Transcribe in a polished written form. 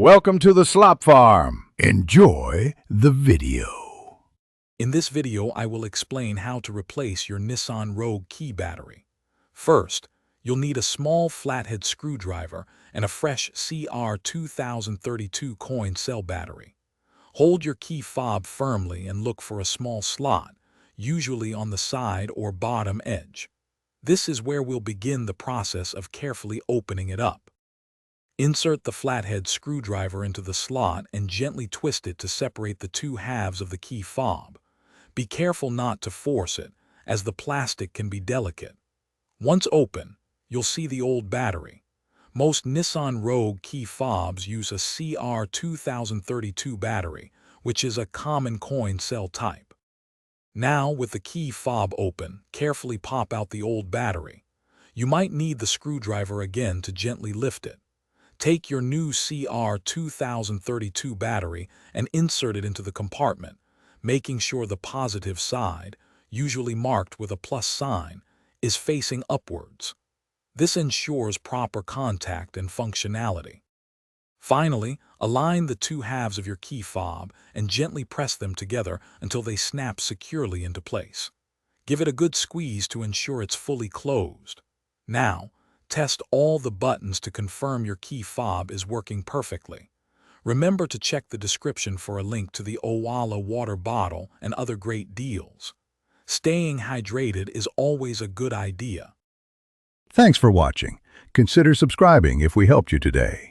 Welcome to the Slop Farm. Enjoy the video. In this video, I will explain how to replace your Nissan Rogue key battery. First, you'll need a small flathead screwdriver and a fresh CR2032 coin cell battery. Hold your key fob firmly and look for a small slot, usually on the side or bottom edge. This is where we'll begin the process of carefully opening it up. Insert the flathead screwdriver into the slot and gently twist it to separate the two halves of the key fob. Be careful not to force it, as the plastic can be delicate. Once open, you'll see the old battery. Most Nissan Rogue key fobs use a CR2032 battery, which is a common coin cell type. Now, with the key fob open, carefully pop out the old battery. You might need the screwdriver again to gently lift it. Take your new CR2032 battery and insert it into the compartment, making sure the positive side, usually marked with a plus sign, is facing upwards. This ensures proper contact and functionality. Finally, align the two halves of your key fob and gently press them together until they snap securely into place. Give it a good squeeze to ensure it's fully closed. Now, test all the buttons to confirm your key fob is working perfectly. Remember to check the description for a link to the Owala water bottle and other great deals. Staying hydrated is always a good idea. Thanks for watching. Consider subscribing if we helped you today.